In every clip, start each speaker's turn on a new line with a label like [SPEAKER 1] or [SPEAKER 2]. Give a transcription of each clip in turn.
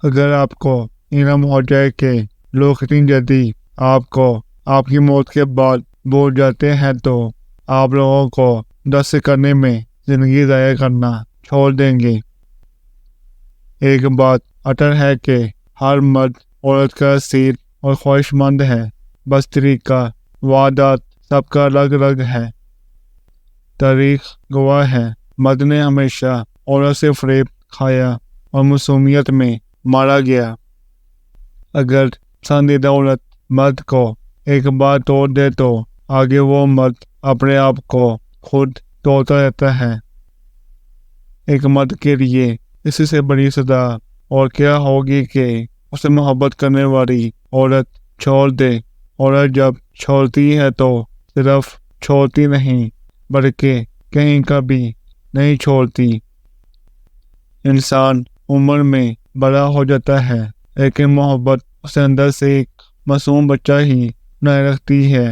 [SPEAKER 1] اگر آپ کو علم ہو جائے کہ لوگ کتنی جلدی آپ کو آپ کی موت کے بعد بھول جاتے ہیں تو آپ لوگوں کو دست کرنے میں زندگی ضائع کرنا چھوڑ دیں گے۔ ایک بات اٹل ہے کہ ہر مرد عورت کا اسیر اور خواہش مند ہے، بس طریقہ وعدات سب کا الگ الگ ہے۔ تاریخ گواہ ہے مرد نے ہمیشہ عورت سے فریب کھایا اور معصومیت میں مارا گیا۔ اگر پسندیدہ عورت مرد کو ایک بار توڑ دے تو آگے وہ مرد اپنے آپ کو خود توڑتا رہتا ہے۔ ایک مرد کے لیے اسی سے بڑی سزا اور کیا ہوگی کہ اسے محبت کرنے والی عورت چھوڑ دے۔ عورت جب چھوڑتی ہے تو صرف چھوڑتی نہیں بلکہ کہیں کبھی نہیں چھوڑتی۔ انسان عمر میں بڑا ہو جاتا ہے لیکن محبت اسے اندر سے ایک معصوم بچہ ہی بنائے رکھتی ہے۔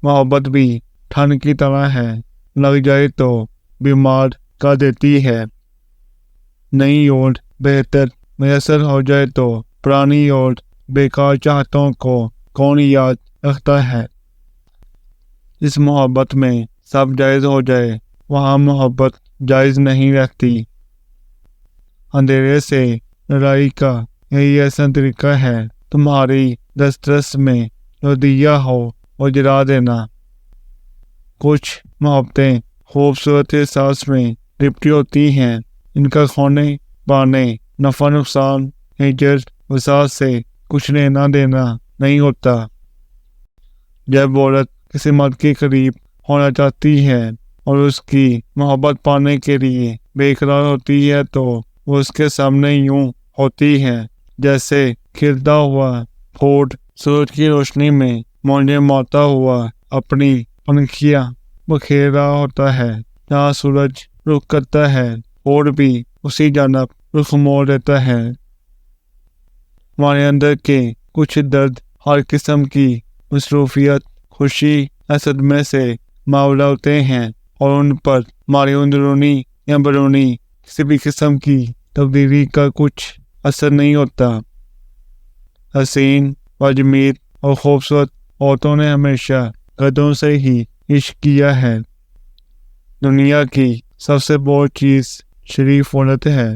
[SPEAKER 1] محبت بھی ٹھنڈ کی طرح ہے، لگ جائے تو بیمار کر دیتی ہے۔ نئی اور بہتر میسر ہو جائے تو پرانی اور بیکار چاہتوں کو کون یاد رکھتا ہے۔ اس محبت میں سب جائز ہو جائے وہاں محبت جائز نہیں رہتی۔ اندھیرے سے لڑائی کا یہی ایسا طریقہ ہے، تمہاری دسترس میں جو دیا ہو وہ جلا دینا۔ کچھ محبتیں خوبصورت احساس میں لپٹی ہوتی ہیں، ان کا کھونے پانے نفع نقصان ہجر وصال سے کچھ لینا دینا نہیں ہوتا۔ جب عورت کسی مرد کے قریب ہونا چاہتی ہے اور اس کی محبت پانے کے لیے بے قرار ہوتی ہے تو وہ اس کے سامنے یوں ہوتی ہے جیسے کھلتا ہوا پھول سورج کی روشنی میں موجیں مارتا ہوا اپنی پنکھیاں بکھیر رہا ہوتا ہے۔ جہاں سورج رخ کرتا ہے پھول بھی اسی جانب رخ موڑ دیتا ہے۔ ہمارے اندر کے کچھ درد ہر قسم کی مصروفیت خوشی صدمے سے معاوضہ ہوتے ہیں اور ان پر ہماری اندرونی یا بیرونی کسی بھی قسم کی تبدیلی کا کچھ اثر نہیں ہوتا۔ حسین وجمید اور خوبصورت عورتوں نے ہمیشہ گدھوں سے ہی عشق کیا ہے۔ دنیا کی سب سے بڑی چیز شریف عورت ہے۔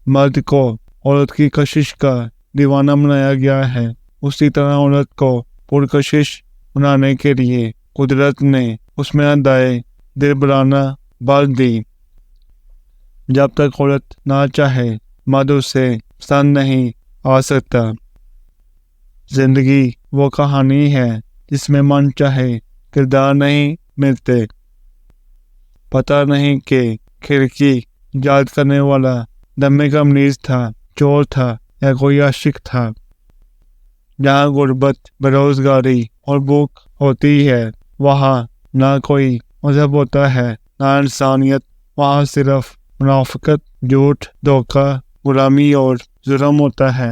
[SPEAKER 1] مرد کو عورت کی کشش کا دیوانہ بنایا گیا ہے، اسی طرح عورت کو پرکشش بنانے کے لیے قدرت نے اس میں ادائے دل بلانا بھر دی۔ جب تک عورت نہ چاہے مرد اسے پسند نہیں آ سکتا۔ زندگی وہ کہانی ہے جس میں من چاہے کردار نہیں ملتے۔ پتہ نہیں کہ کھڑکی یاد کرنے والا دمے کا مریض تھا، چور تھا یا کوئی عاشق تھا۔ جہاں غربت، بے روزگاری اور بھوک ہوتی ہے وہاں نہ کوئی مذہب ہوتا ہے نہ انسانیت، وہاں صرف منافقت، جھوٹ، دھوکہ، غلامی اور ظلم ہوتا ہے۔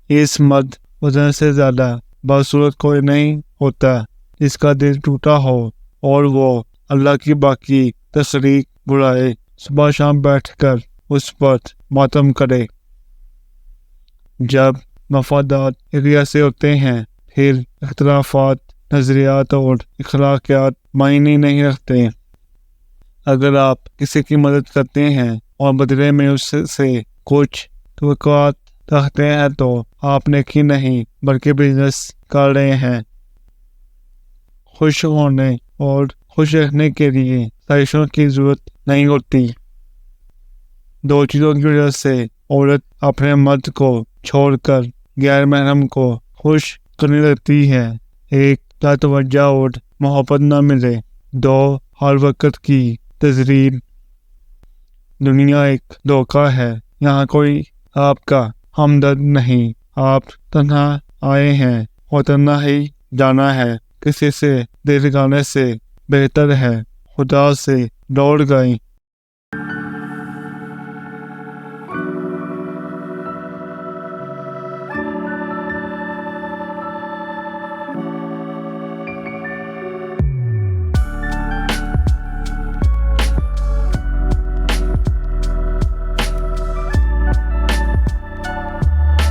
[SPEAKER 1] اس مرد وزن سے زیادہ بدصورت کوئی نہیں ہوتا جس کا دل ٹوٹا ہو اور وہ اللہ کی باقی تخلیق برائے صبح شام بیٹھ کر اس پر ماتم کرے۔ جب مفادات ایک جیسے ہوتے ہیں پھر اختلافات، نظریات اور اخلاقیات معنی نہیں رکھتے۔ اگر آپ کسی کی مدد کرتے ہیں اور بدلے میں اس سے کچھ توقعات رکھتے ہیں تو آپ نیکی نہیں بلکہ بزنس کر رہے ہیں۔ خوش ہونے اور خوش رکھنے کے لیے سازشوں کی ضرورت نہیں ہوتی۔ دو چیزوں کی وجہ سے عورت اپنے مرد کو چھوڑ کر غیر محرم کو خوش کرنے لگتی ہے۔ ایک، نہ توجہ اور محبت نہ ملے۔ دو، ہر وقت کی تذلیل۔ دنیا ایک دھوکہ ہے، یہاں کوئی آپ کا ہمدرد نہیں۔ آپ تنہا آئے ہیں اور تنہا ہی جانا ہے۔ کسی سے دل لگانے سے بہتر ہے خدا سے دوڑ گئے